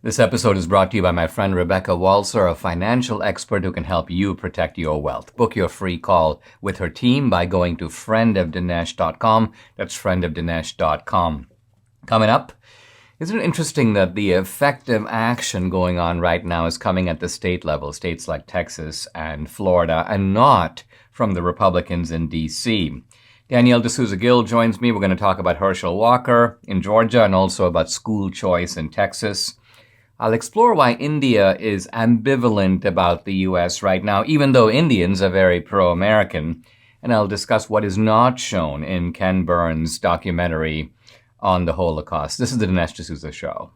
This episode is brought to you by my friend Rebecca Walser, a financial expert who can help you protect your wealth. Book your free call with her team by going to friendofdinesh.com. That's friendofdinesh.com. Coming up, isn't it interesting that the effective action going on right now is coming at the state level, states like Texas and Florida, and not from the Republicans in D.C.? Danielle D'Souza Gill joins me. We're going to talk about Herschel Walker in Georgia and also about school choice in Texas. I'll explore why India is ambivalent about the U.S. right now, even though Indians are very pro-American. And I'll discuss what is not shown in Ken Burns' documentary on the Holocaust. This is the Dinesh D'Souza Show.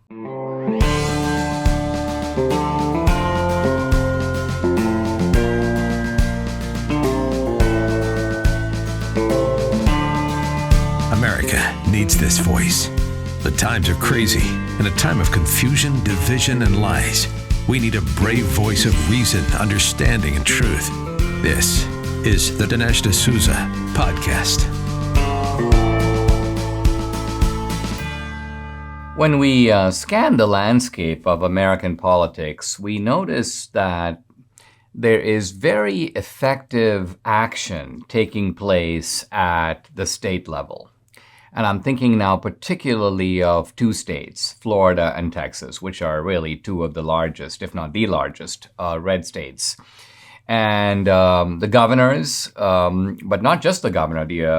America needs this voice. The times are crazy. In a time of confusion, division, and lies, we need a brave voice of reason, understanding, and truth. This is the Dinesh D'Souza Podcast. When we scan the landscape of American politics, we notice that there is very effective action taking place at the state level. And I'm thinking now particularly of two states, Florida and Texas, which are really two of the largest, if not the largest, red states. And the governors, but not just the governor, the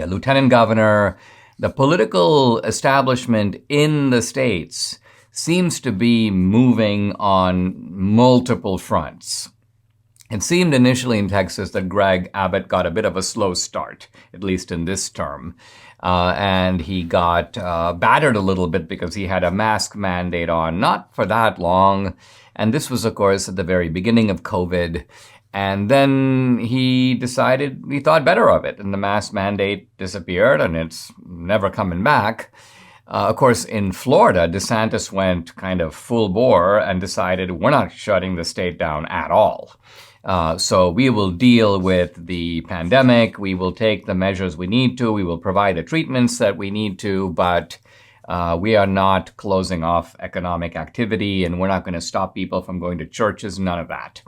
lieutenant governor, the political establishment in the states seems to be moving on multiple fronts. It seemed initially in Texas that Greg Abbott got a bit of a slow start, at least in this term. And he got battered a little bit because he had a mask mandate on, not for that long. And this was, of course, at the very beginning of COVID. And then he decided he thought better of it. And the mask mandate disappeared, and it's never coming back. Of course, in Florida, DeSantis went kind of full bore and decided we're not shutting the state down at all. So we will deal with the pandemic. We will take the measures we need to. We will provide the treatments that we need to, but we are not closing off economic activity, and we're not going to stop people from going to churches, none of that.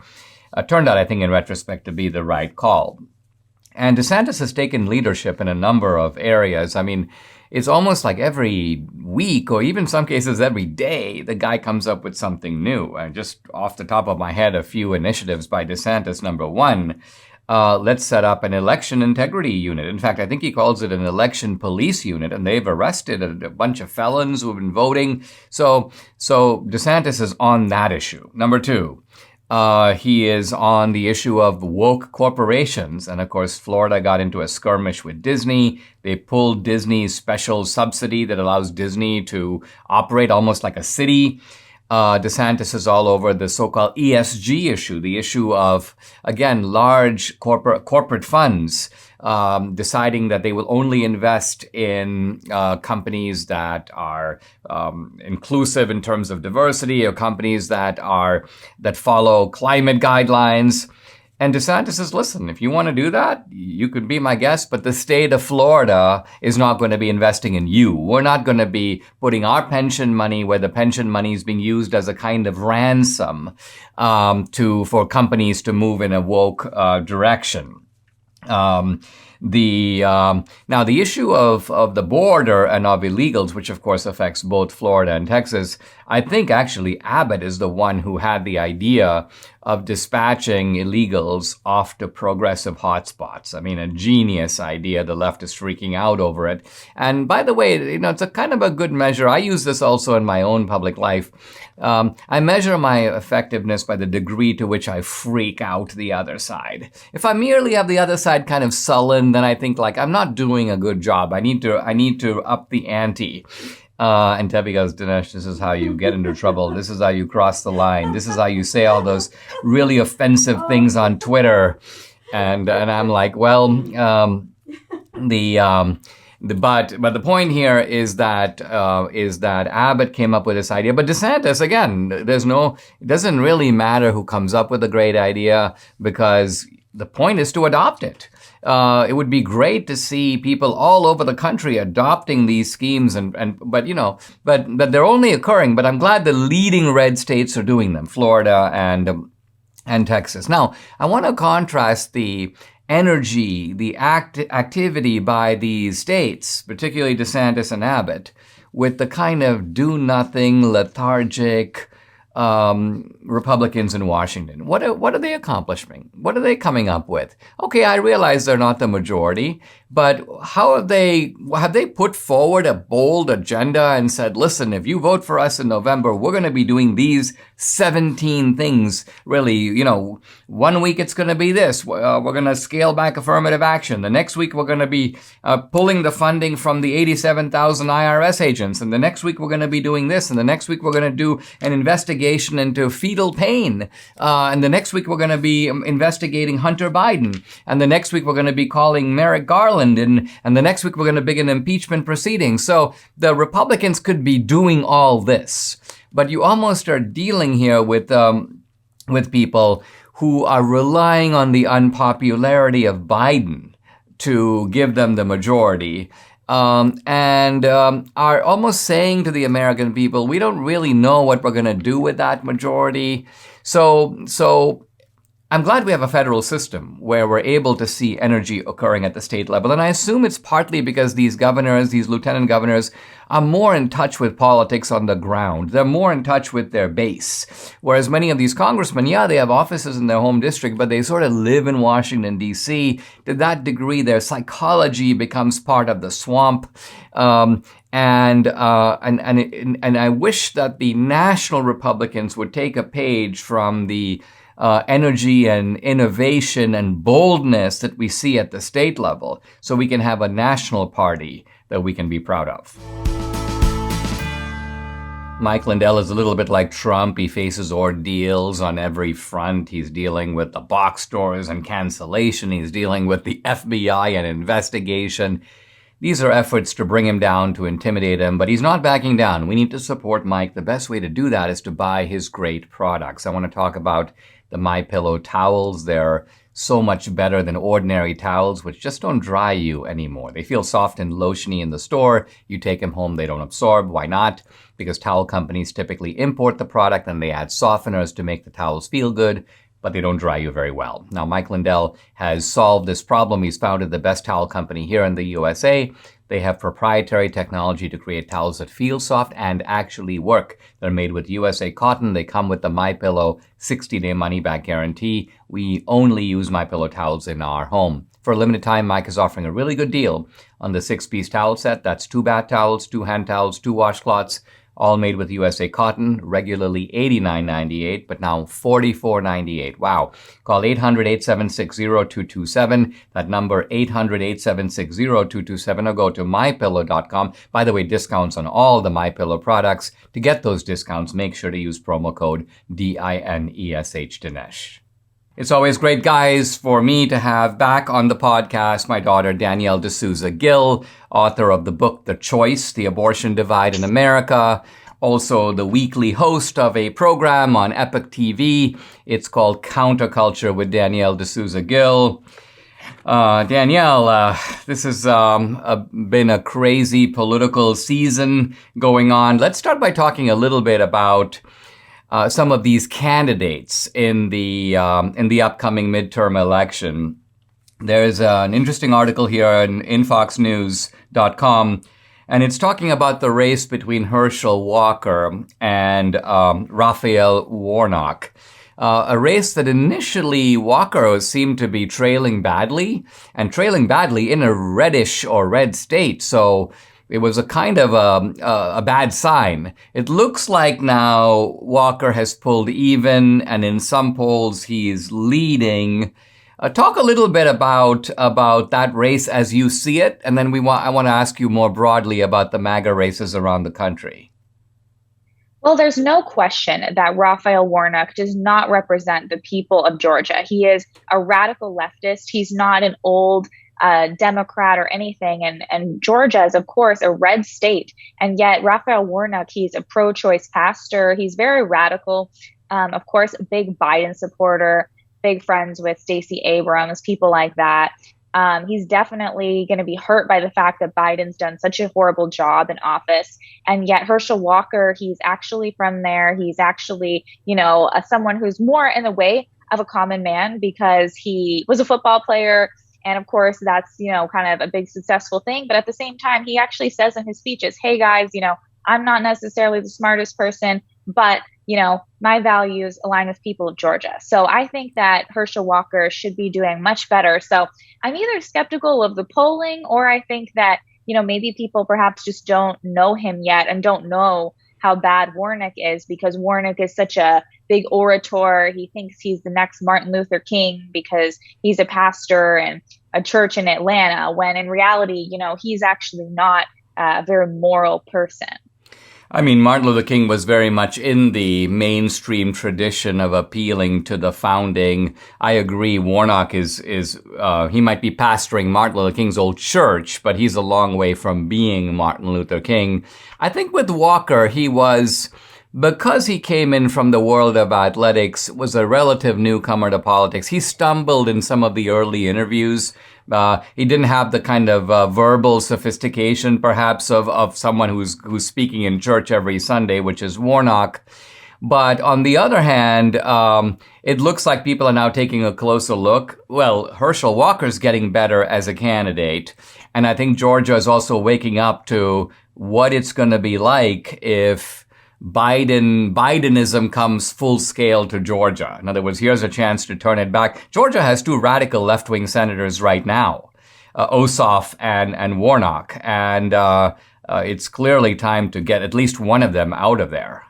Turned out, I think, in retrospect, to be the right call. And DeSantis has taken leadership in a number of areas. I mean, it's almost like every week, or even some cases every day, the guy comes up with something new. And just off the top of my head, a few initiatives by DeSantis. Number one, let's set up an election integrity unit. In fact, I think he calls it an election police unit, and they've arrested a bunch of felons who have been voting. So DeSantis is on that issue. Number two, he is on the issue of woke corporations. And of course, Florida got into a skirmish with Disney. They pulled Disney's special subsidy that allows Disney to operate almost like a city. DeSantis is all over the so-called ESG issue, the issue of, again, large corporate funds deciding that they will only invest in companies that are inclusive in terms of diversity, or companies that follow climate guidelines. And DeSantis says, listen, if you want to do that, you could be my guest, but the state of Florida is not going to be investing in you. We're not going to be putting our pension money where the pension money is being used as a kind of ransom for companies to move in a woke direction. Now, the issue of the border and of illegals, which of course affects both Florida and Texas, I think actually Abbott is the one who had the idea of dispatching illegals off to progressive hotspots. I mean, a genius idea. The left is freaking out over it. And by the way, it's a kind of a good measure. I use this also in my own public life. I measure my effectiveness by the degree to which I freak out the other side. If I merely have the other side kind of sullen, then I think like I'm not doing a good job. I need to up the ante. And Debbie goes, Dinesh, this is how you get into trouble. This is how you cross the line. This is how you say all those really offensive things on Twitter. And I'm like, well, but the point here is that Abbott came up with this idea. But DeSantis, again, it doesn't really matter who comes up with a great idea, because the point is to adopt it. It would be great to see people all over the country adopting these schemes, but they're only occurring. But I'm glad the leading red states are doing them, Florida and Texas. Now, I want to contrast the energy, the activity by these states, particularly DeSantis and Abbott, with the kind of do-nothing, lethargic Republicans in Washington. What are they accomplishing? What are they coming up with? Okay, I realize they're not the majority, but how have they put forward a bold agenda and said, listen, if you vote for us in November, we're going to be doing these 17 things. Really, 1 week it's going to be this. We're going to scale back affirmative action. The next week we're going to be pulling the funding from the 87,000 IRS agents. And the next week we're going to be doing this. And the next week we're going to do an investigation into fetal pain. And the next week we're going to be investigating Hunter Biden. And the next week we're going to be calling Merrick Garland. And the next week we're going to begin impeachment proceedings. So the Republicans could be doing all this. But you almost are dealing here with people who are relying on the unpopularity of Biden to give them the majority. And are almost saying to the American people, we don't really know what we're going to do with that majority. So I'm glad we have a federal system where we're able to see energy occurring at the state level. And I assume it's partly because these governors, these lieutenant governors, are more in touch with politics on the ground. They're more in touch with their base. Whereas many of these congressmen, they have offices in their home district, but they sort of live in Washington, D.C. To that degree, their psychology becomes part of the swamp. And I wish that the national Republicans would take a page from the energy and innovation and boldness that we see at the state level, so we can have a national party that we can be proud of. Mike Lindell is a little bit like Trump. He faces ordeals on every front. He's dealing with the box stores and cancellation. He's dealing with the FBI and investigation. These are efforts to bring him down, to intimidate him, but he's not backing down. We need to support Mike. The best way to do that is to buy his great products. I want to talk about the MyPillow towels. They're so much better than ordinary towels, which just don't dry you anymore. They feel soft and lotiony in the store. You take them home, they don't absorb. Why not? Because towel companies typically import the product and they add softeners to make the towels feel good, but they don't dry you very well. Now, Mike Lindell has solved this problem. He's founded the best towel company here in the USA. They have proprietary technology to create towels that feel soft and actually work. They're made with USA cotton. They come with the MyPillow 60-day money-back guarantee. We only use MyPillow towels in our home. For a limited time, Mike is offering a really good deal on the 6-piece towel set. That's 2 bath towels, 2 hand towels, 2 washcloths, all made with USA cotton, regularly $89.98, but now $44.98. Wow. Call 800-876-0227. That number, 800-876-0227, or go to MyPillow.com. By the way, discounts on all the MyPillow products. To get those discounts, make sure to use promo code DINESH Dinesh. It's always great, guys, for me to have back on the podcast my daughter, Danielle D'Souza Gill, author of the book, The Choice, The Abortion Divide in America, also the weekly host of a program on Epoch TV. It's called Counterculture with Danielle D'Souza Gill. Danielle, this has been a crazy political season going on. Let's start by talking a little bit about some of these candidates in the upcoming midterm election. There's an interesting article here in InFoxNews.com, and it's talking about the race between Herschel Walker and Raphael Warnock. A race that initially Walker seemed to be trailing badly in a reddish or red state. So it was a kind of a bad sign. It looks like now Walker has pulled even, and in some polls he's leading. Talk a little bit about that race as you see it, and then I want to ask you more broadly about the MAGA races around the country. Well, there's no question that Raphael Warnock does not represent the people of Georgia. He is a radical leftist. He's not an old Democrat or anything. And Georgia is, of course, a red state. And yet Raphael Warnock, he's a pro-choice pastor. He's very radical. Of course, a big Biden supporter, big friends with Stacey Abrams, people like that. He's definitely going to be hurt by the fact that Biden's done such a horrible job in office. And yet Herschel Walker, he's actually from there. He's actually, someone who's more in the way of a common man because he was a football player. And of course, that's, kind of a big successful thing. But at the same time, he actually says in his speeches, hey, guys, I'm not necessarily the smartest person, but, my values align with people of Georgia. So I think that Herschel Walker should be doing much better. So I'm either skeptical of the polling, or I think that, maybe people perhaps just don't know him yet and don't know how bad Warnock is, because Warnock is such a big orator. He thinks he's the next Martin Luther King because he's a pastor in a church in Atlanta, when in reality, he's actually not a very moral person. I mean, Martin Luther King was very much in the mainstream tradition of appealing to the founding. I agree. Warnock is he might be pastoring Martin Luther King's old church, but he's a long way from being Martin Luther King. I think with Walker, because he came in from the world of athletics, was a relative newcomer to politics. He stumbled in some of the early interviews. He didn't have the kind of verbal sophistication, perhaps, of someone who's speaking in church every Sunday, which is Warnock. But on the other hand, it looks like people are now taking a closer look. Well, Herschel Walker's getting better as a candidate. And I think Georgia is also waking up to what it's going to be like if Bidenism comes full scale to Georgia. In other words, here's a chance to turn it back. Georgia has two radical left-wing senators right now, Ossoff and Warnock. And it's clearly time to get at least one of them out of there.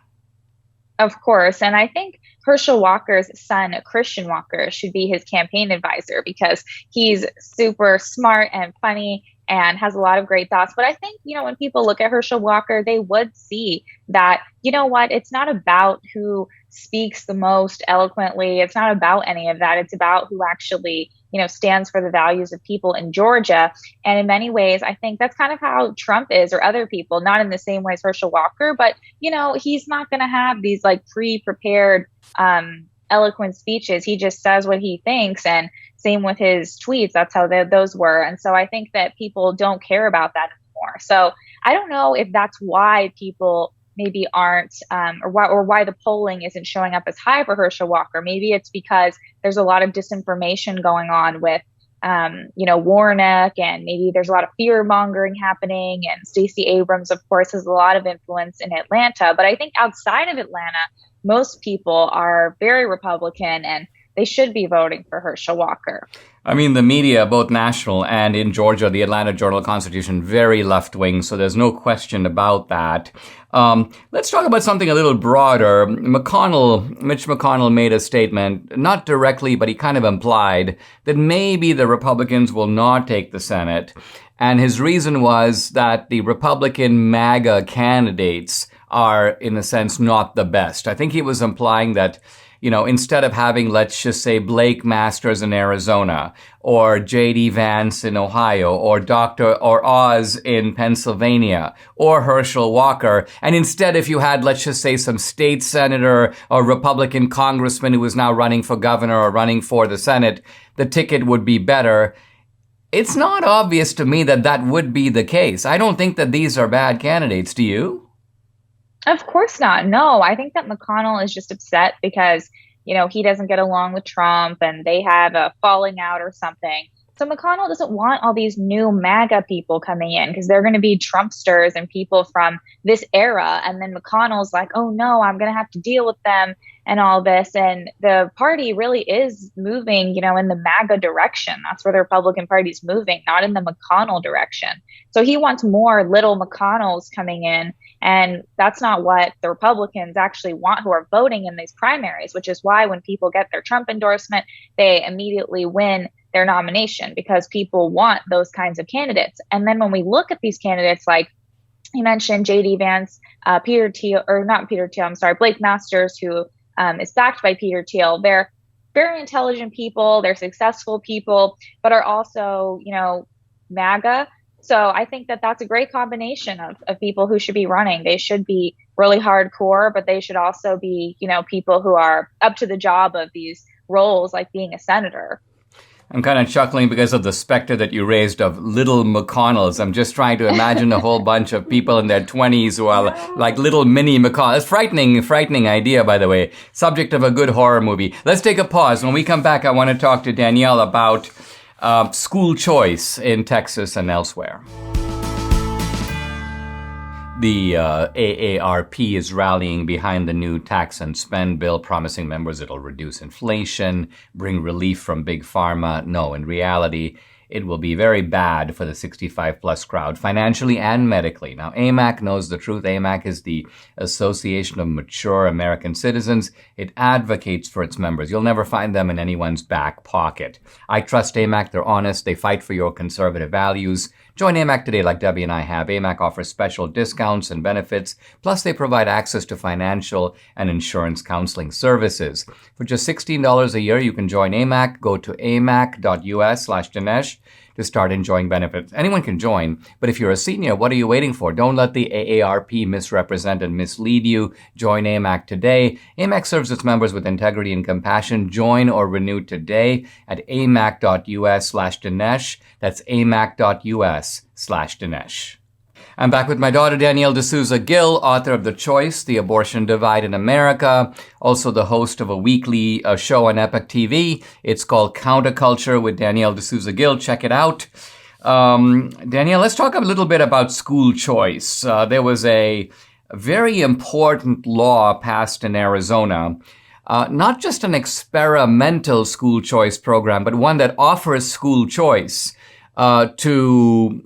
Of course. And I think Herschel Walker's son, Christian Walker, should be his campaign advisor because he's super smart and funny and has a lot of great thoughts. But I think, when people look at Herschel Walker, they would see that, it's not about who speaks the most eloquently. It's not about any of that. It's about who actually, stands for the values of people in Georgia. And in many ways, I think that's kind of how Trump is, or other people, not in the same way as Herschel Walker, but, he's not going to have these pre-prepared, eloquent speeches. He just says what he thinks, and same with his tweets. That's how those were. And so I think that people don't care about that anymore. So I don't know if that's why people maybe aren't, or why the polling isn't showing up as high for Herschel Walker. Maybe it's because there's a lot of disinformation going on with, Warnock, and maybe there's a lot of fear mongering happening. And Stacey Abrams, of course, has a lot of influence in Atlanta. But I think outside of Atlanta, most people are very Republican, and they should be voting for Herschel Walker. I mean, the media, both national and in Georgia, the Atlanta Journal-Constitution, very left-wing, so there's no question about that. Let's talk about something a little broader. Mitch McConnell made a statement, not directly, but he kind of implied that maybe the Republicans will not take the Senate. And his reason was that the Republican MAGA candidates are, in a sense, not the best. I think he was implying that, instead of having, let's just say, Blake Masters in Arizona, or J.D. Vance in Ohio, or Oz in Pennsylvania, or Herschel Walker, and instead if you had, let's just say, some state senator or Republican congressman who is now running for governor or running for the Senate, the ticket would be better. It's not obvious to me that that would be the case. I don't think that these are bad candidates. Do you? Of course not. No, I think that McConnell is just upset because, he doesn't get along with Trump and they have a falling out or something. So McConnell doesn't want all these new MAGA people coming in because they're going to be Trumpsters and people from this era. And then McConnell's like, oh no, I'm going to have to deal with them and all this. And the party really is moving, in the MAGA direction. That's where the Republican Party is moving, not in the McConnell direction. So he wants more little McConnells coming in. And that's not what the Republicans actually want who are voting in these primaries, which is why when people get their Trump endorsement, they immediately win their nomination because people want those kinds of candidates. And then when we look at these candidates, like you mentioned, J.D. Vance, Blake Masters, who is backed by Peter Thiel, they're very intelligent people, they're successful people, but are also, MAGA. So I think that that's a great combination of people who should be running. They should be really hardcore, but they should also be, people who are up to the job of these roles, like being a senator. I'm kind of chuckling because of the specter that you raised of little McConnells. I'm just trying to imagine a whole bunch of people in their 20s who are like little mini McConnells. Frightening idea, by the way. Subject of a good horror movie. Let's take a pause. When we come back, I want to talk to Danielle about school choice in Texas and elsewhere. The AARP is rallying behind the new tax and spend bill, promising members it'll reduce inflation, bring relief from big pharma. No, in reality, it will be very bad for the 65-plus crowd, financially and medically. Now, AMAC knows the truth. AMAC is the Association of Mature American Citizens. It advocates for its members. You'll never find them in anyone's back pocket. I trust AMAC. They're honest. They fight for your conservative values. Join AMAC today like Debbie and I have. AMAC offers special discounts and benefits, plus they provide access to financial and insurance counseling services. For just $16 a year, you can join AMAC. Go to amac.us/Dinesh to start enjoying benefits. Anyone can join, but if you're a senior, what are you waiting for? Don't let the AARP misrepresent and mislead you. Join AMAC today. AMAC serves its members with integrity and compassion. Join or renew today at amac.us/Dinesh. That's amac.us/Dinesh. I'm back with my daughter, Danielle D'Souza Gill, author of The Choice, The Abortion Divide in America, also the host of a weekly show on Epoch TV. It's called Counterculture with Danielle D'Souza Gill. Check it out. Danielle, let's talk a little bit about school choice. There was a very important law passed in Arizona, not just an experimental school choice program, but one that offers school choice to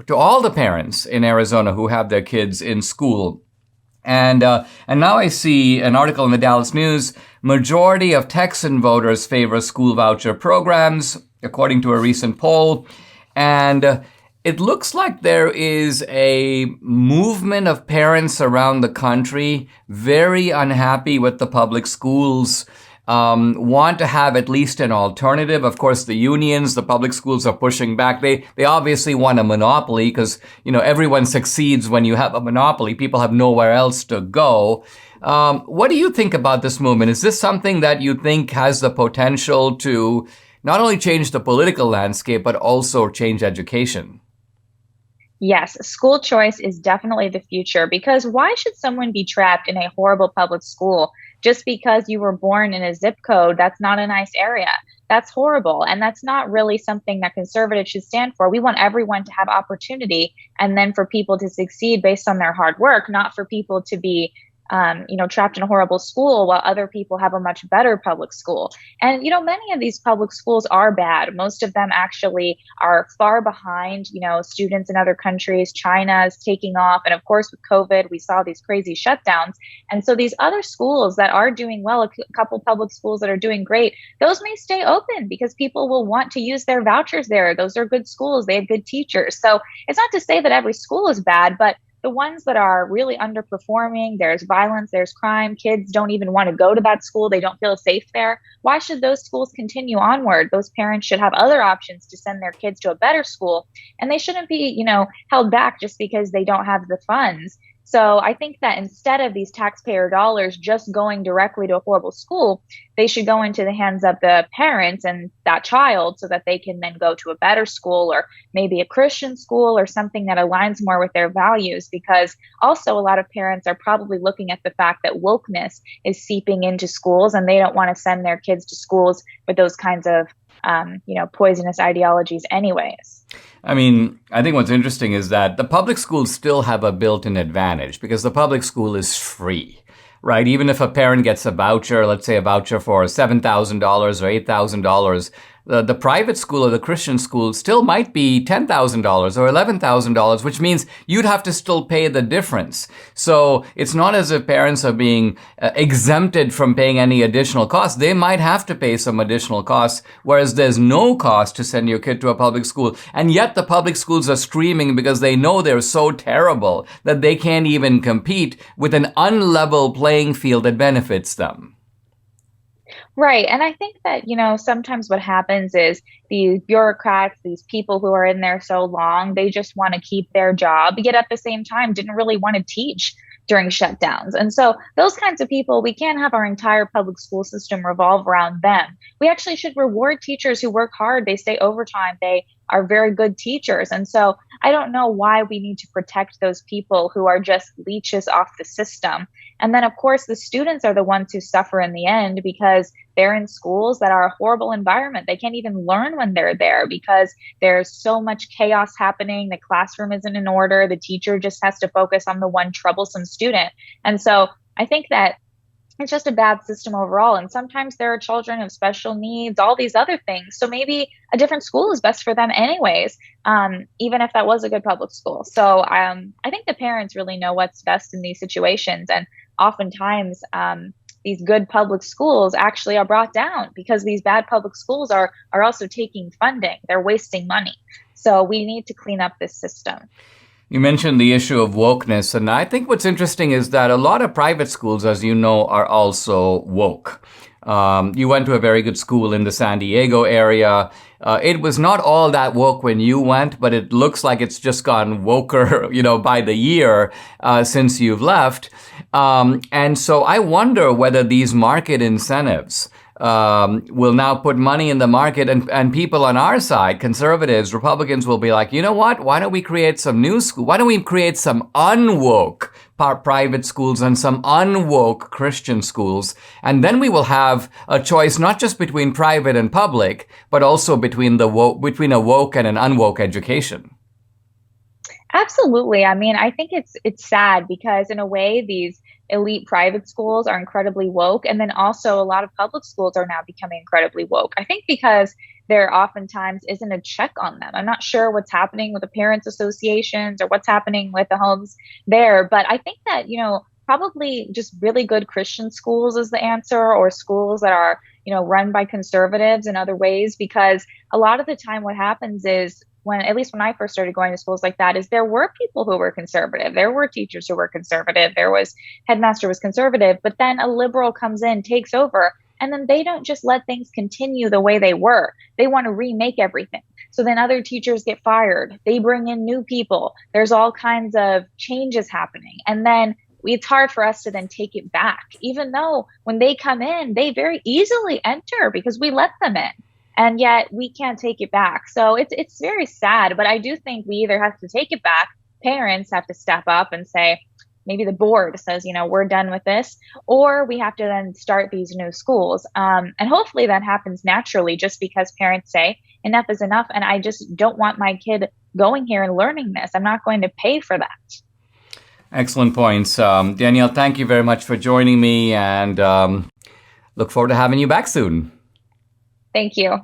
all the parents in Arizona who have their kids in school. And now I see an article in the Dallas News. Majority of Texan voters favor school voucher programs, according to a recent poll. And it looks like there is a movement of parents around the country very unhappy with the public schools, want to have at least an alternative. Of course, the unions, the public schools are pushing back. They obviously want a monopoly because, everyone succeeds when you have a monopoly. People have nowhere else to go. What do you think about this movement? Is this something that you think has the potential to not only change the political landscape, but also change education? Yes, school choice is definitely the future, because why should someone be trapped in a horrible public school just because you were born in a zip code that's not a nice area? That's horrible. And that's not really something that conservatives should stand for. We want everyone to have opportunity, and then for people to succeed based on their hard work, not for people to be trapped in a horrible school while other people have a much better public school. And, many of these public schools are bad. Most of them actually are far behind, students in other countries. China is taking off. And of course, with COVID, we saw these crazy shutdowns. And so these other schools that are doing well, a couple public schools that are doing great, those may stay open because people will want to use their vouchers there. Those are good schools. They have good teachers. So it's not to say that every school is bad, but the ones that are really underperforming, there's violence, there's crime, kids don't even want to go to that school. They don't feel safe there. Why should those schools continue onward? Those parents should have other options to send their kids to a better school. And they shouldn't be, held back just because they don't have the funds. So I think that instead of these taxpayer dollars just going directly to a horrible school, they should go into the hands of the parents and that child so that they can then go to a better school, or maybe a Christian school, or something that aligns more with their values. Because also a lot of parents are probably looking at the fact that wokeness is seeping into schools, and they don't want to send their kids to schools with those kinds of poisonous ideologies anyways. I mean, I think what's interesting is that the public schools still have a built-in advantage because the public school is free, right? Even if a parent gets a voucher, let's say a voucher for $7,000 or $8,000, the private school or the Christian school still might be $10,000 or $11,000, which means you'd have to still pay the difference. So it's not as if parents are being exempted from paying any additional costs. They might have to pay some additional costs, whereas there's no cost to send your kid to a public school. And yet the public schools are screaming because they know they're so terrible that they can't even compete with an unlevel playing field that benefits them. Right. And I think that, sometimes what happens is these bureaucrats, these people who are in there so long, they just want to keep their job, yet at the same time didn't really want to teach during shutdowns. And so those kinds of people, we can't have our entire public school system revolve around them. We actually should reward teachers who work hard. They stay overtime. They are very good teachers. And so I don't know why we need to protect those people who are just leeches off the system. And then, of course, the students are the ones who suffer in the end because they're in schools that are a horrible environment. They can't even learn when they're there because there's so much chaos happening. The classroom isn't in order. The teacher just has to focus on the one troublesome student. And so I think that it's just a bad system overall. And sometimes there are children of special needs, all these other things. So maybe a different school is best for them anyways, even if that was a good public school. So I think the parents really know what's best in these situations. And oftentimes, these good public schools actually are brought down because these bad public schools are also taking funding. They're wasting money. So we need to clean up this system. You mentioned the issue of wokeness, and I think what's interesting is that a lot of private schools, as you know, are also woke. You went to a very good school in the San Diego area. It was not all that woke when you went, but it looks like it's just gone woker, by the year since you've left. And so I wonder whether these market incentives will now put money in the market, and people on our side, conservatives, Republicans, will be like, you know what? Why don't we create some new school? Why don't we create some unwoke private schools and some unwoke Christian schools? And then we will have a choice not just between private and public, but also between a woke and an unwoke education. Absolutely. I mean, I think it's sad because in a way, these elite private schools are incredibly woke. And then also a lot of public schools are now becoming incredibly woke. I think because there oftentimes isn't a check on them. I'm not sure what's happening with the parents associations or what's happening with the homes there. But I think that, probably just really good Christian schools is the answer, or schools that are, run by conservatives in other ways, because a lot of the time what happens is, at least when I first started going to schools like that, is there were people who were conservative. There were teachers who were conservative. There was headmaster was conservative, but then a liberal comes in, takes over, and then they don't just let things continue the way they were. They want to remake everything. So then other teachers get fired. They bring in new people. There's all kinds of changes happening. And then it's hard for us to then take it back, even though when they come in, they very easily enter because we let them in. And yet we can't take it back. So it's very sad. But I do think we either have to take it back, parents have to step up and say, maybe the board says, we're done with this, or we have to then start these new schools. And hopefully that happens naturally just because parents say enough is enough. And I just don't want my kid going here and learning this. I'm not going to pay for that. Excellent points. Danielle, thank you very much for joining me, and look forward to having you back soon. Thank you.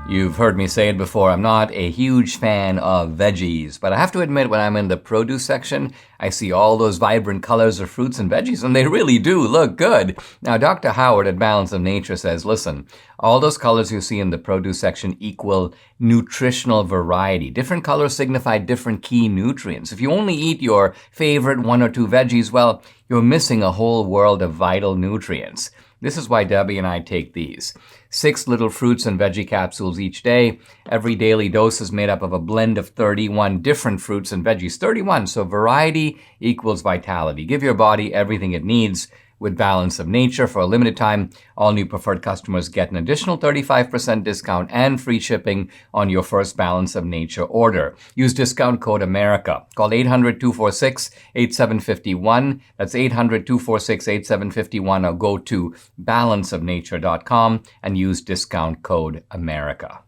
You've heard me say it before, I'm not a huge fan of veggies, but I have to admit when I'm in the produce section, I see all those vibrant colors of fruits and veggies, and they really do look good. Now, Dr. Howard at Balance of Nature says, listen, all those colors you see in the produce section equal nutritional variety. Different colors signify different key nutrients. If you only eat your favorite one or two veggies, well, you're missing a whole world of vital nutrients. This is why Debbie and I take these. 6 little fruits and veggie capsules each day. Every daily dose is made up of a blend of 31 different fruits and veggies. 31, so variety equals vitality. Give your body everything it needs with Balance of Nature. For a limited time, all new preferred customers get an additional 35% discount and free shipping on your first Balance of Nature order. Use discount code AMERICA. Call 800-246-8751. That's 800-246-8751, or go to balanceofnature.com and use discount code AMERICA.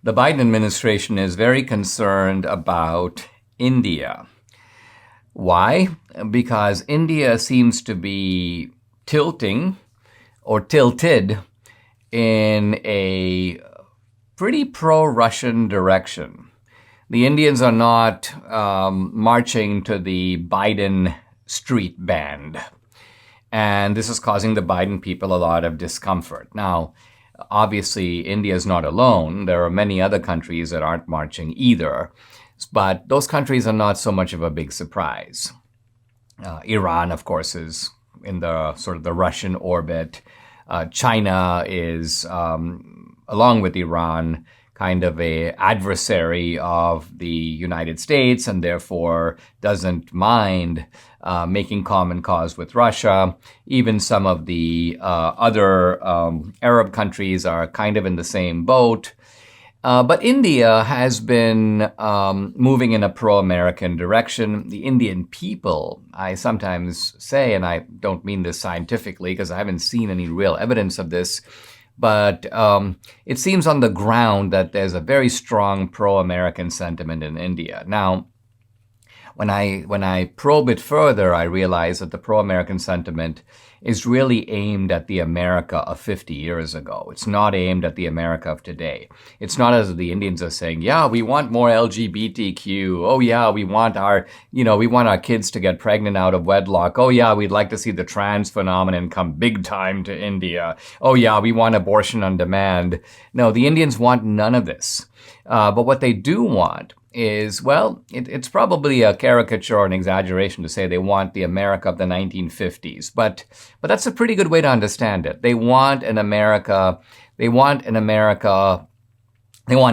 The Biden administration is very concerned about India. Why? Because India seems to be tilting or tilted in a pretty pro-Russian direction. The Indians are not marching to the Biden street band. And this is causing the Biden people a lot of discomfort. Now, obviously, India is not alone. There are many other countries that aren't marching either. But those countries are not so much of a big surprise. Iran, of course, is in the sort of the Russian orbit. China is, along with Iran, kind of a adversary of the United States and therefore doesn't mind making common cause with Russia. Even some of the other Arab countries are kind of in the same boat. But India has been moving in a pro-American direction. The Indian people, I sometimes say, and I don't mean this scientifically because I haven't seen any real evidence of this, but it seems on the ground that there's a very strong pro-American sentiment in India. Now, when I probe it further, I realize that the pro-American sentiment is really aimed at the America of 50 years ago. It's not aimed at the America of today. It's not as if the Indians are saying, yeah, we want more LGBTQ. Oh yeah, we want our kids to get pregnant out of wedlock. Oh yeah, we'd like to see the trans phenomenon come big time to India. Oh yeah, we want abortion on demand. No, the Indians want none of this. But what they do want is, well, it's probably a caricature or an exaggeration to say they want the America of the 1950s, but that's a pretty good way to understand it. They want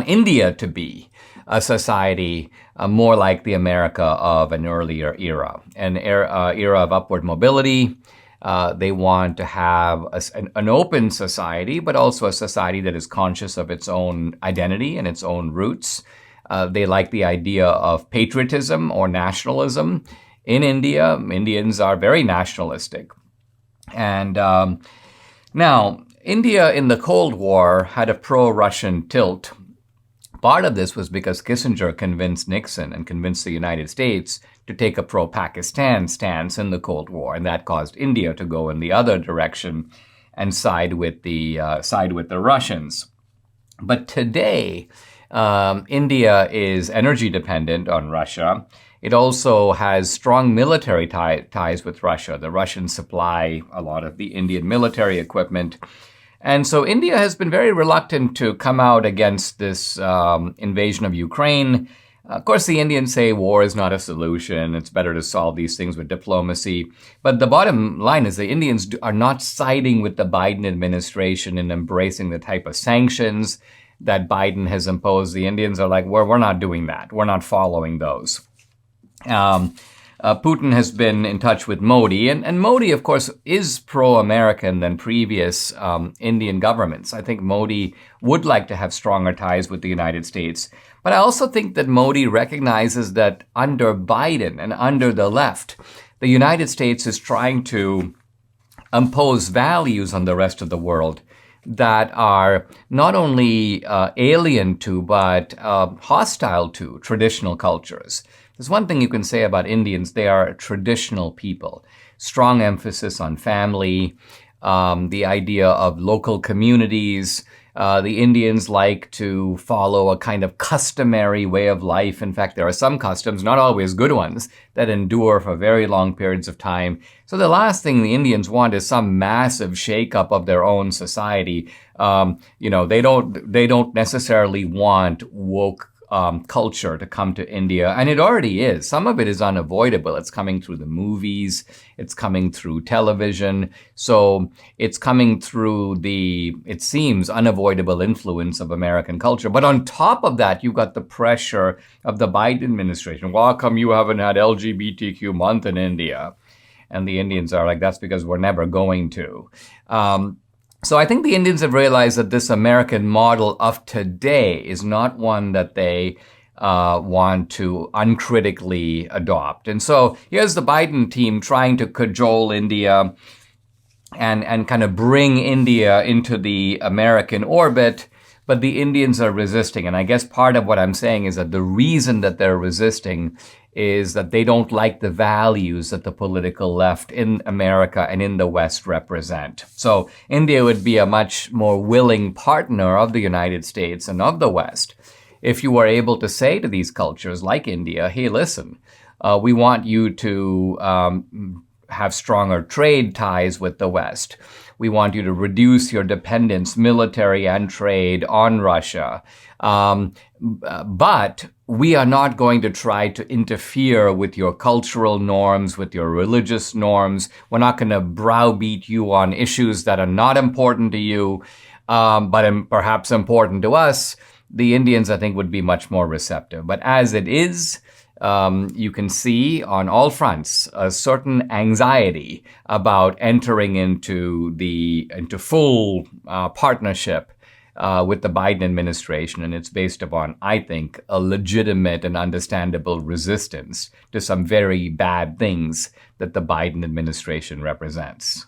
India to be a society more like the America of an earlier era, an era of upward mobility. They want to have an open society, but also a society that is conscious of its own identity and its own roots. They like the idea of patriotism or nationalism. In India, Indians are very nationalistic. And now, India in the Cold War had a pro-Russian tilt. Part of this was because Kissinger convinced Nixon and convinced the United States to take a pro-Pakistan stance in the Cold War, and that caused India to go in the other direction and side with the Russians. But today, India is energy dependent on Russia. It also has strong military ties with Russia. The Russians supply a lot of the Indian military equipment. And so India has been very reluctant to come out against this invasion of Ukraine. Of course, the Indians say war is not a solution. It's better to solve these things with diplomacy. But the bottom line is the Indians are not siding with the Biden administration in embracing the type of sanctions that Biden has imposed. The Indians are like, we're not doing that. We're not following those. Putin has been in touch with Modi, and Modi, of course, is pro-American than previous Indian governments. I think Modi would like to have stronger ties with the United States. But I also think that Modi recognizes that under Biden and under the left, the United States is trying to impose values on the rest of the world that are not only alien to, but hostile to traditional cultures. There's one thing you can say about Indians: they are traditional people. Strong emphasis on family, the idea of local communities. The Indians like to follow a kind of customary way of life. In fact, there are some customs, not always good ones, that endure for very long periods of time. So the last thing the Indians want is some massive shakeup of their own society. They don't necessarily want woke culture to come to India, and it already is. Some of it is unavoidable. It's coming through the movies, it's coming through television, so it's coming through the, it seems, unavoidable influence of American culture. But on top of that, you've got the pressure of the Biden administration. Well, how come you haven't had LGBTQ month in India? And the Indians are like, that's because we're never going to. So I think the Indians have realized that this American model of today is not one that they want to uncritically adopt. And so here's the Biden team trying to cajole India and kind of bring India into the American orbit, but the Indians are resisting. And I guess part of what I'm saying is that the reason that they're resisting is that they don't like the values that the political left in America and in the West represent. So India would be a much more willing partner of the United States and of the West if you were able to say to these cultures like India, hey, listen, we want you to have stronger trade ties with the West. We want you to reduce your dependence, military and trade, on Russia. But we are not going to try to interfere with your cultural norms, with your religious norms. We're not going to browbeat you on issues that are not important to you, but perhaps important to us. the Indians, I think, would be much more receptive. But as it is, you can see on all fronts a certain anxiety about entering into full partnership with the Biden administration, and it's based upon, I think, a legitimate and understandable resistance to some very bad things that the Biden administration represents.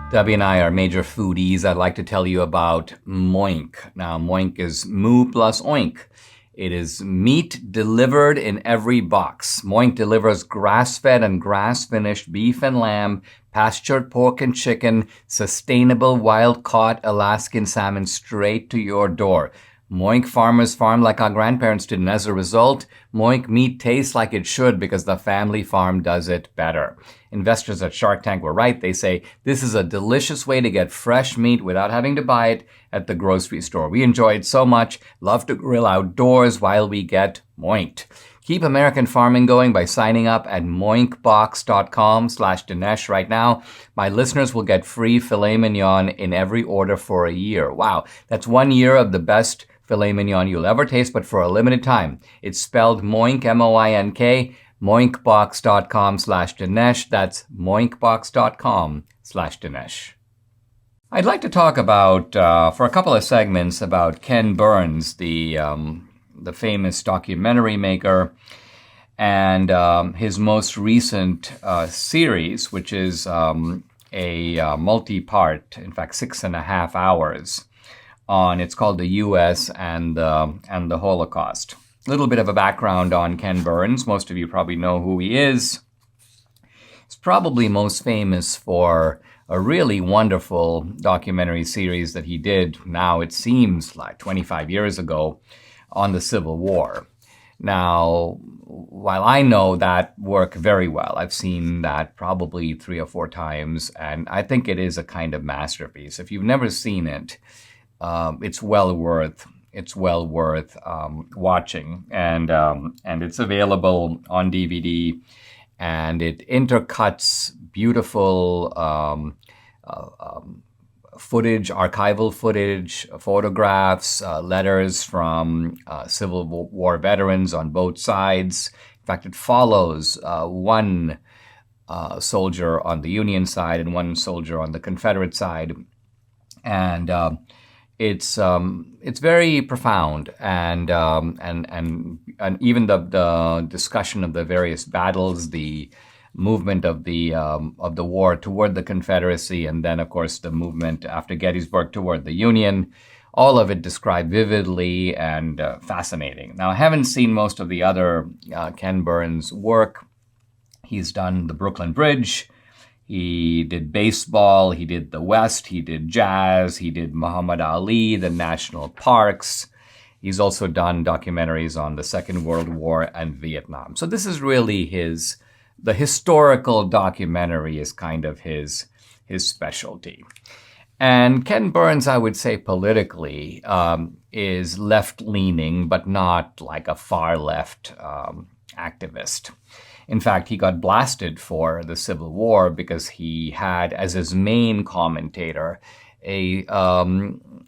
Debbie and I are major foodies. I'd like to tell you about Moink. Now, Moink is moo plus oink. It is meat delivered in every box. Moink delivers grass-fed and grass-finished beef and lamb, pastured pork and chicken, sustainable wild-caught Alaskan salmon straight to your door. Moink farmers farm like our grandparents did, and as a result, Moink meat tastes like it should because the family farm does it better. Investors at Shark Tank were right. They say this is a delicious way to get fresh meat without having to buy it at the grocery store. We enjoy it so much, love to grill outdoors while we get moinked. Keep American farming going by signing up at moinkbox.com/Dinesh right now. My listeners will get free filet mignon in every order for a year. Wow, that's 1 year of the best filet mignon you'll ever taste, but for a limited time. It's spelled Moink, M-O-I-N-K, moinkbox.com/Dinesh. That's moinkbox.com/Dinesh. I'd like to talk about, for a couple of segments, about Ken Burns, the famous documentary maker, and his most recent series, which is a multi-part, in fact, 6.5 hours, it's called The U.S. and the Holocaust. A little bit of a background on Ken Burns. Most of you probably know who he is. He's probably most famous for a really wonderful documentary series that he did, now it seems like 25 years ago, on the Civil War. Now, while I know that work very well, I've seen that probably 3 or 4 times, and I think it is a kind of masterpiece. If you've never seen it, it's well worth watching, and it's available on DVD, and it intercuts beautiful footage, archival footage, photographs, letters from Civil War veterans on both sides. In fact, it follows one soldier on the Union side and one soldier on the Confederate side, and it's very profound, and even the discussion of the various battles, the movement of the war toward the Confederacy, and then of course the movement after Gettysburg toward the Union, all of it described vividly and fascinating. Now, I haven't seen most of the other Ken Burns work. He's done the Brooklyn Bridge. He did baseball, he did the West, he did jazz, he did Muhammad Ali, the national parks. He's also done documentaries on the Second World War and Vietnam. So this is really the historical documentary is kind of his specialty. And Ken Burns, I would say politically, is left-leaning, but not like a far-left activist. In fact, he got blasted for the Civil War because he had as his main commentator a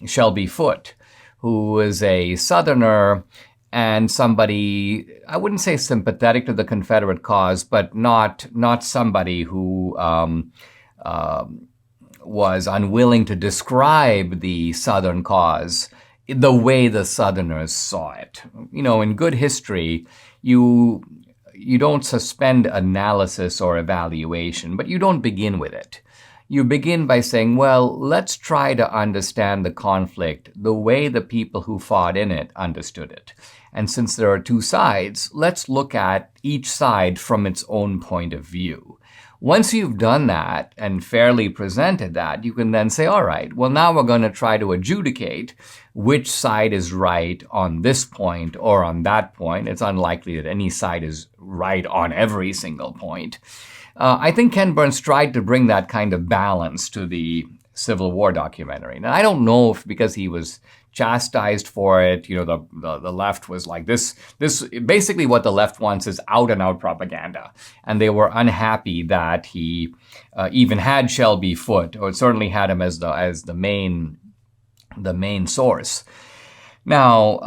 Shelby Foote, who was a Southerner and somebody, I wouldn't say sympathetic to the Confederate cause, but not somebody who was unwilling to describe the Southern cause the way the Southerners saw it. You know, in good history, you don't suspend analysis or evaluation, but you don't begin with it. You begin by saying, well, let's try to understand the conflict the way the people who fought in it understood it. And since there are 2 sides, let's look at each side from its own point of view. Once you've done that and fairly presented that, you can then say, all right, well, now we're going to try to adjudicate which side is right on this point or on that point. It's unlikely that any side is right on every single point. I think Ken Burns tried to bring that kind of balance to the Civil War documentary. Now, I don't know if because he was chastised for it, you know, the left was like this basically what the left wants is out and out propaganda. And they were unhappy that he even had Shelby Foote, or certainly had him as the main the main source. Now,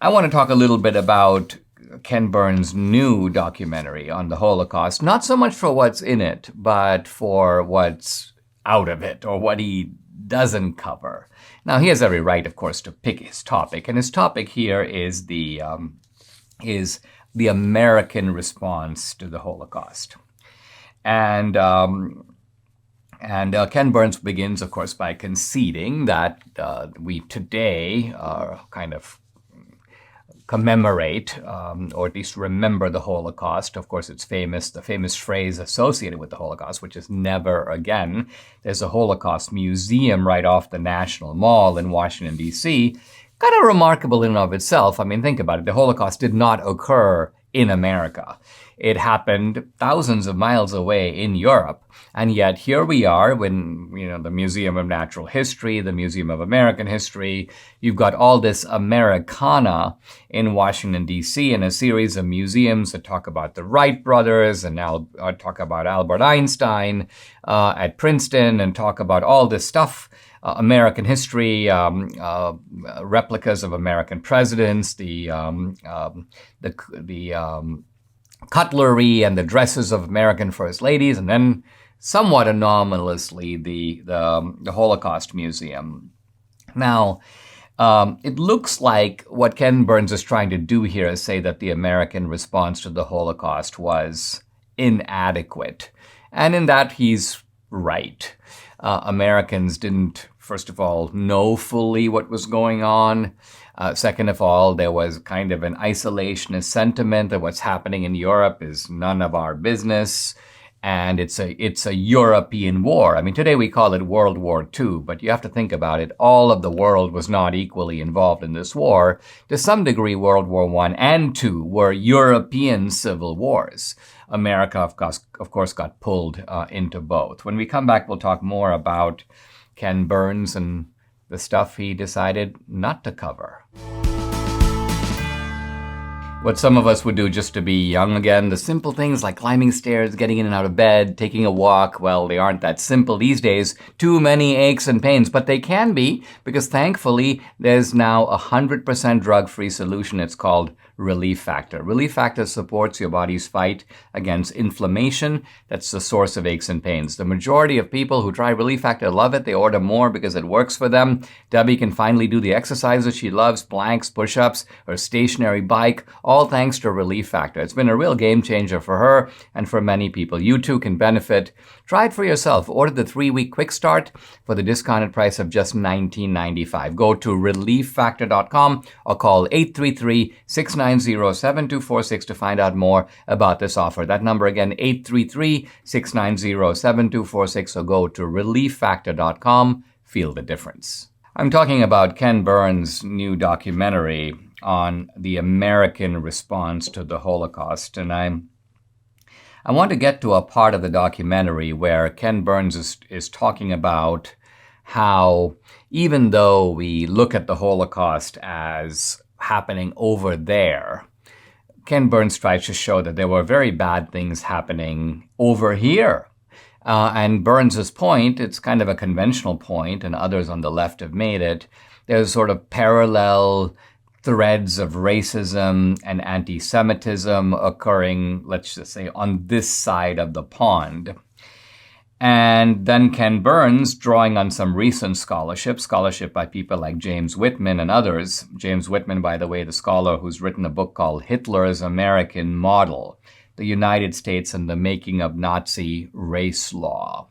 I want to talk a little bit about Ken Burns' new documentary on the Holocaust, not so much for what's in it, but for what's out of it, or what he doesn't cover. Now, he has every right, of course, to pick his topic, and his topic here is the American response to the Holocaust. And Ken Burns begins, of course, by conceding that we today kind of commemorate, or at least remember, the Holocaust. Of course, it's the famous phrase associated with the Holocaust, which is never again. There's a Holocaust museum right off the National Mall in Washington, D.C., kind of remarkable in and of itself. I mean, think about it. The Holocaust did not occur in America. It happened thousands of miles away in Europe. And yet here we are when, the Museum of Natural History, the Museum of American History, you've got all this Americana in Washington, D.C., and a series of museums that talk about the Wright brothers and now talk about Albert Einstein at Princeton and talk about all this stuff. American history, replicas of American presidents, the cutlery and the dresses of American first ladies, and then somewhat anomalously the Holocaust Museum. Now, it looks like what Ken Burns is trying to do here is say that the American response to the Holocaust was inadequate, and in that he's right. Americans didn't, first of all, know fully what was going on. Second of all, there was kind of an isolationist sentiment that what's happening in Europe is none of our business, and it's a European war. I mean, today we call it World War II, but you have to think about it. All of the world was not equally involved in this war. To some degree, World War I and II were European civil wars. America, of course, got pulled into both. When we come back, we'll talk more about Ken Burns and the stuff he decided not to cover. What some of us would do just to be young again, the simple things like climbing stairs, getting in and out of bed, taking a walk, well, they aren't that simple these days. Too many aches and pains, but they can be, because thankfully there's now a 100% drug-free solution. It's called Relief Factor. Relief Factor supports your body's fight against inflammation. That's the source of aches and pains. The majority of people who try Relief Factor love it. They order more because it works for them. Debbie can finally do the exercises she loves, planks, push-ups, her stationary bike, all thanks to Relief Factor. It's been a real game changer for her and for many people. You too can benefit. Try it for yourself. Order the 3-week quick start for the discounted price of just $19.95. Go to relieffactor.com or call 833-690-7246 to find out more about this offer. That number again, 833-690-7246, or go to relieffactor.com. Feel the difference. I'm talking about Ken Burns' new documentary on the American response to the Holocaust, and I want to get to a part of the documentary where Ken Burns is talking about how, even though we look at the Holocaust as happening over there, Ken Burns tries to show that there were very bad things happening over here. And Burns's point, it's kind of a conventional point, and others on the left have made it, there's sort of parallel threads of racism and anti-Semitism occurring, let's just say, on this side of the pond. And then Ken Burns, drawing on some recent scholarship by people like James Whitman and others. James Whitman, by the way, the scholar who's written a book called Hitler's American Model, The United States and the Making of Nazi Race Law.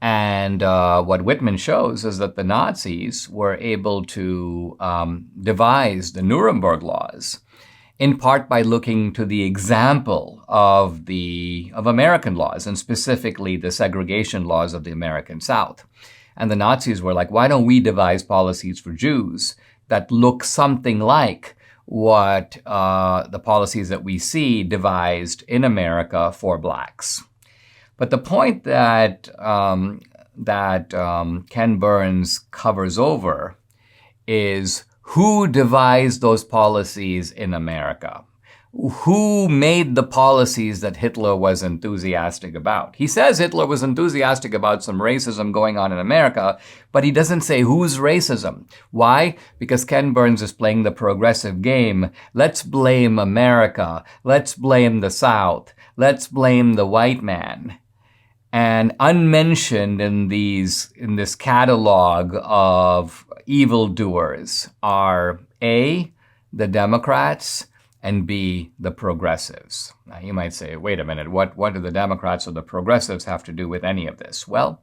And what Whitman shows is that the Nazis were able to devise the Nuremberg laws, in part by looking to the example of American laws, and specifically the segregation laws of the American South. And the Nazis were like, why don't we devise policies for Jews that look something like what the policies that we see devised in America for blacks? But the point that Ken Burns covers over is who devised those policies in America. who made the policies that Hitler was enthusiastic about. He says Hitler was enthusiastic about some racism going on in America, but he doesn't say whose racism. Why? Because Ken Burns is playing the progressive game. Let's blame America. Let's blame the South. Let's blame the white man. And unmentioned in this catalog of evildoers are A, the Democrats, and B, the progressives. Now you might say, wait a minute, what do the Democrats or the progressives have to do with any of this? Well,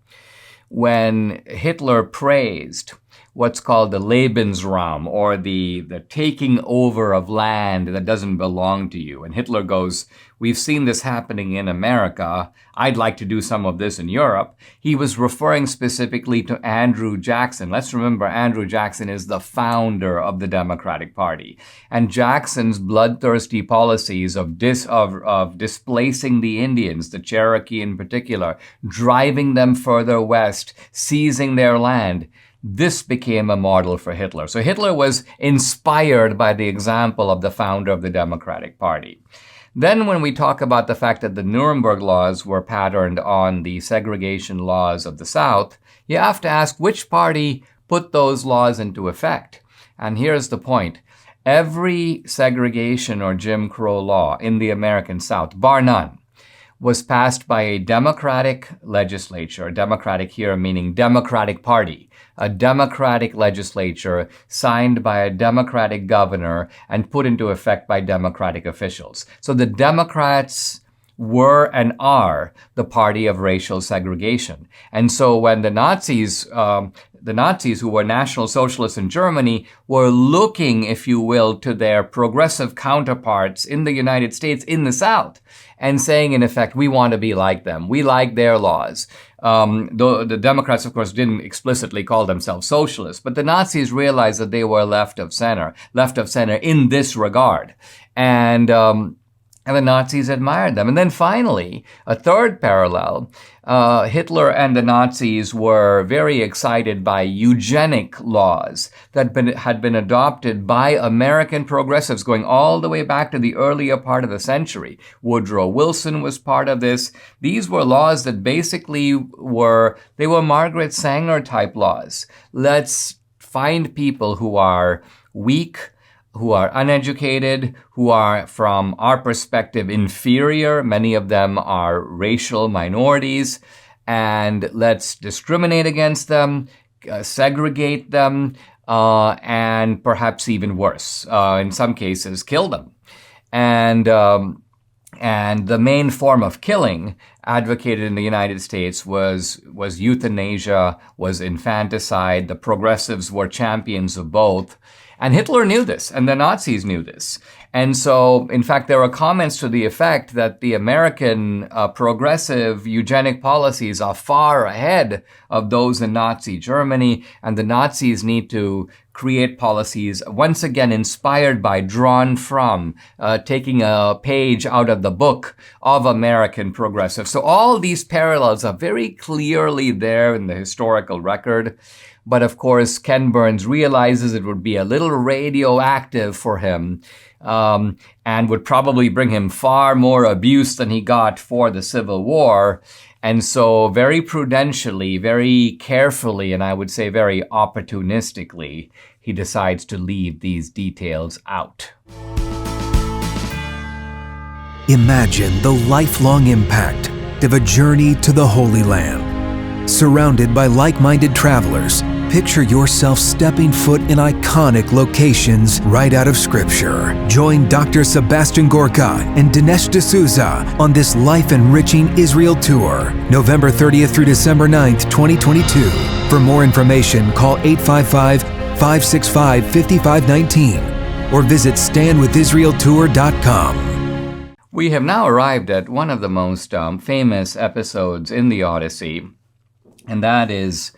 when Hitler praised what's called the Lebensraum, or the taking over of land that doesn't belong to you, and Hitler goes, we've seen this happening in America, I'd like to do some of this in Europe, he was referring specifically to Andrew Jackson. Let's remember, Andrew Jackson is the founder of the Democratic Party. And Jackson's bloodthirsty policies of displacing the Indians, the Cherokee in particular, driving them further west, seizing their land, this became a model for Hitler. So Hitler was inspired by the example of the founder of the Democratic Party. Then when we talk about the fact that the Nuremberg laws were patterned on the segregation laws of the South, you have to ask which party put those laws into effect. And here's the point. Every segregation or Jim Crow law in the American South, bar none, was passed by a Democratic legislature, Democratic here meaning Democratic Party, a Democratic legislature signed by a Democratic governor and put into effect by Democratic officials. So the Democrats were and are the party of racial segregation. And so when the Nazis who were National Socialists in Germany were looking, if you will, to their progressive counterparts in the United States in the South and saying, in effect, we want to be like them. We like their laws. The Democrats, of course, didn't explicitly call themselves socialists, but the Nazis realized that they were left of center in this regard. And the Nazis admired them. And then finally, a third parallel, Hitler and the Nazis were very excited by eugenic laws that had been adopted by American progressives going all the way back to the earlier part of the century. Woodrow Wilson was part of this. These were laws that basically were Margaret Sanger type laws. Let's find people who are weak, who are uneducated, who are, from our perspective, inferior. Many of them are racial minorities. And let's discriminate against them, segregate them, and perhaps even worse, in some cases, kill them. And the main form of killing advocated in the United States was euthanasia, was infanticide. The progressives were champions of both. And Hitler knew this, and the Nazis knew this. And so, in fact, there were comments to the effect that the American progressive eugenic policies are far ahead of those in Nazi Germany, and the Nazis need to create policies, once again inspired by, drawn from, taking a page out of the book of American progressives. So all these parallels are very clearly there in the historical record. But of course, Ken Burns realizes it would be a little radioactive for him, and would probably bring him far more abuse than he got for the Civil War. And so very prudentially, very carefully, and I would say very opportunistically, he decides to leave these details out. Imagine the lifelong impact of a journey to the Holy Land. Surrounded by like-minded travelers, picture yourself stepping foot in iconic locations right out of Scripture. Join Dr. Sebastian Gorka and Dinesh D'Souza on this life-enriching Israel tour, November 30th through December 9th, 2022. For more information, call 855-565-5519 or visit standwithisraeltour.com. We have now arrived at one of the most famous episodes in the Odyssey, and that is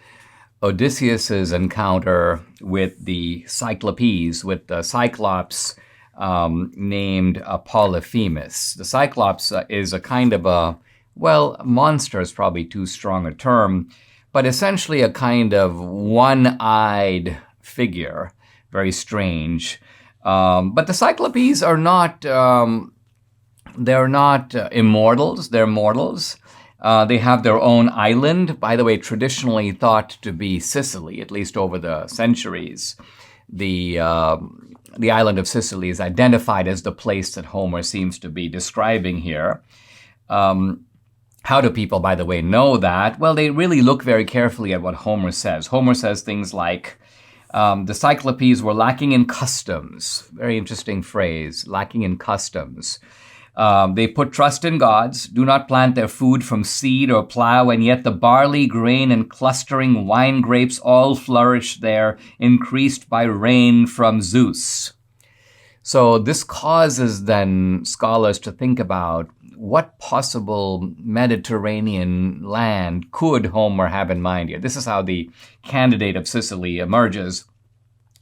Odysseus's encounter with the Cyclopes, with the Cyclops named Polyphemus. The Cyclops is a kind of monster is probably too strong a term, but essentially a kind of one-eyed figure, very strange, But the Cyclopes are not, they're not immortals, they're mortals. They have their own island, by the way, traditionally thought to be Sicily, at least over the centuries. The island of Sicily is identified as the place that Homer seems to be describing here. How do people, by the way, know that? Well, they really look very carefully at what Homer says. Homer says things like, the Cyclopes were lacking in customs. Very interesting phrase, lacking in customs. They put trust in gods, do not plant their food from seed or plow, and yet the barley, grain, and clustering wine grapes all flourish there, increased by rain from Zeus. So this causes then scholars to think about what possible Mediterranean land could Homer have in mind here. This is how the candidate of Sicily emerges.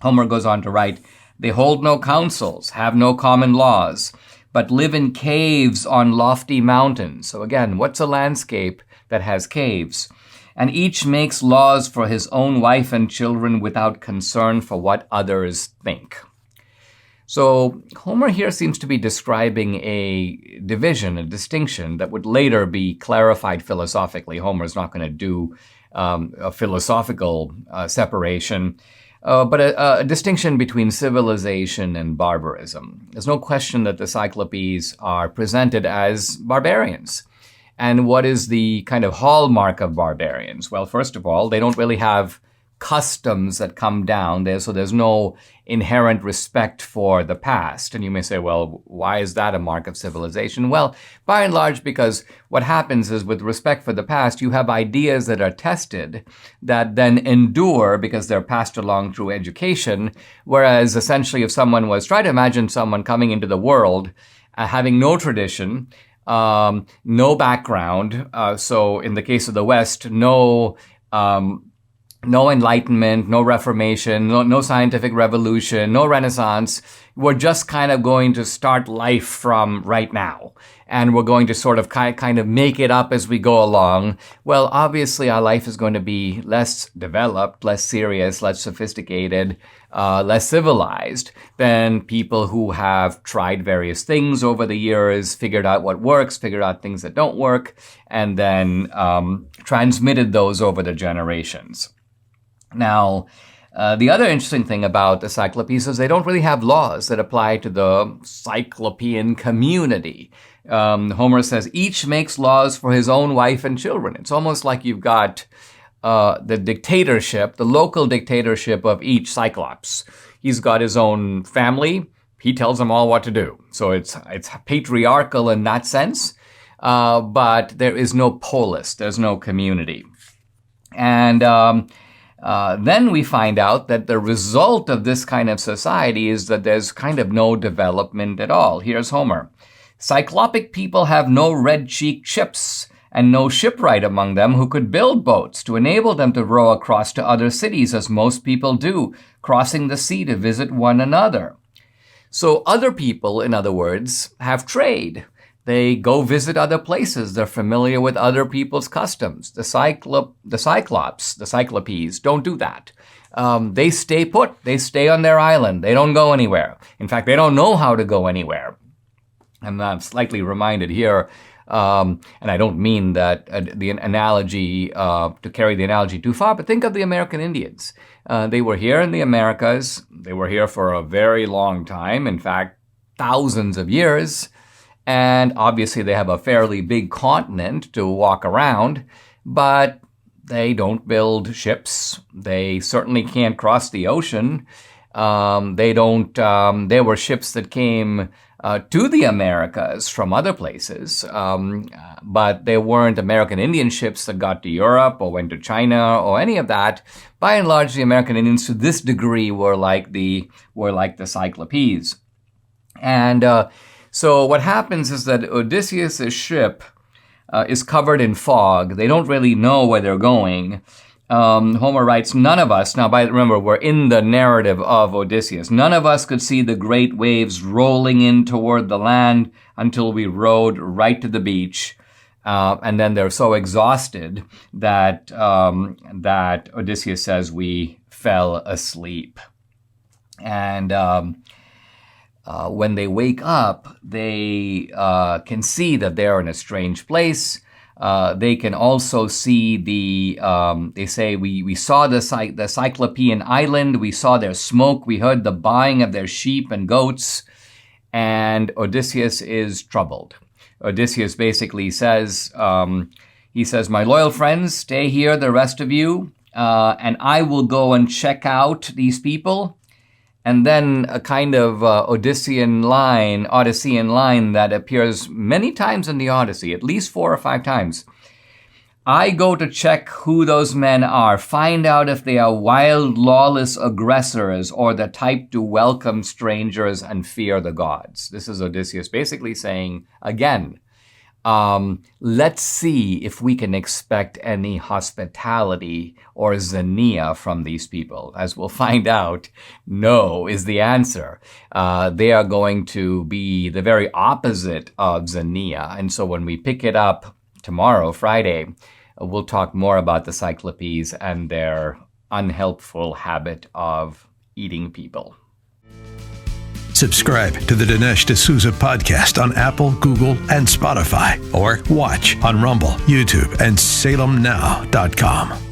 Homer goes on to write, they hold no councils, have no common laws, but live in caves on lofty mountains. So again, what's a landscape that has caves? And each makes laws for his own wife and children without concern for what others think. So Homer here seems to be describing a division, a distinction that would later be clarified philosophically. Homer's not going to do a philosophical separation. But a distinction between civilization and barbarism. There's no question that the Cyclopes are presented as barbarians. And what is the kind of hallmark of barbarians? Well, first of all, they don't really have customs that come down there, so there's no inherent respect for the past. And you may say, well, why is that a mark of civilization? Well, by and large, because what happens is with respect for the past, you have ideas that are tested that then endure because they're passed along through education. Whereas essentially if someone was, try to imagine someone coming into the world, having no tradition, no background. So in the case of the West, no Enlightenment, no Reformation, no scientific revolution, no Renaissance. We're just kind of going to start life from right now. And we're going to sort of kind of make it up as we go along. Well, obviously our life is going to be less developed, less serious, less sophisticated, less civilized than people who have tried various things over the years, figured out what works, figured out things that don't work, and then transmitted those over the generations. Now, the other interesting thing about the Cyclopes is they don't really have laws that apply to the Cyclopean community. Homer says each makes laws for his own wife and children. It's almost like you've got the dictatorship, the local dictatorship of each Cyclops. He's got his own family. He tells them all what to do. So it's patriarchal in that sense, but there is no polis. There's no community. And then we find out that the result of this kind of society is that there's kind of no development at all. Here's Homer. Cyclopic people have no red-cheeked ships and no shipwright among them who could build boats to enable them to row across to other cities as most people do, crossing the sea to visit one another. So other people, in other words, have trade. They go visit other places. They're familiar with other people's customs. The Cyclops, the Cyclopes, don't do that. They stay put. They stay on their island. They don't go anywhere. In fact, they don't know how to go anywhere. I'm slightly reminded here, and I don't mean that the analogy, to carry the analogy too far, but think of the American Indians. They were here in the Americas. They were here for a very long time. In fact, thousands of years. And obviously they have a fairly big continent to walk around, but they don't build ships. They certainly can't cross the ocean. There were ships that came to the Americas from other places, but there weren't American Indian ships that got to Europe or went to China or any of that. By and large, the American Indians to this degree were like the Cyclopes. And so what happens is that Odysseus' ship is covered in fog. They don't really know where they're going. Homer writes, none of us, remember, we're in the narrative of Odysseus. None of us could see the great waves rolling in toward the land until we rowed right to the beach. And then they're so exhausted that Odysseus says we fell asleep. And when they wake up, they can see that they're in a strange place. They can also see they say, we saw the Cyclopean island, we saw their smoke, we heard the baaing of their sheep and goats, and Odysseus is troubled. Odysseus basically says, my loyal friends, stay here, the rest of you, and I will go and check out these people. And then a kind of Odyssean line that appears many times in the Odyssey, at least 4 or 5 times. I go to check who those men are, find out if they are wild, lawless aggressors or the type to welcome strangers and fear the gods. This is Odysseus basically saying, again, let's see if we can expect any hospitality or xenia from these people. As we'll find out, no is the answer. They are going to be the very opposite of xenia. And so when we pick it up tomorrow, Friday, we'll talk more about the Cyclopes and their unhelpful habit of eating people. Subscribe to the Dinesh D'Souza podcast on Apple, Google, and Spotify, or watch on Rumble, YouTube, and SalemNow.com.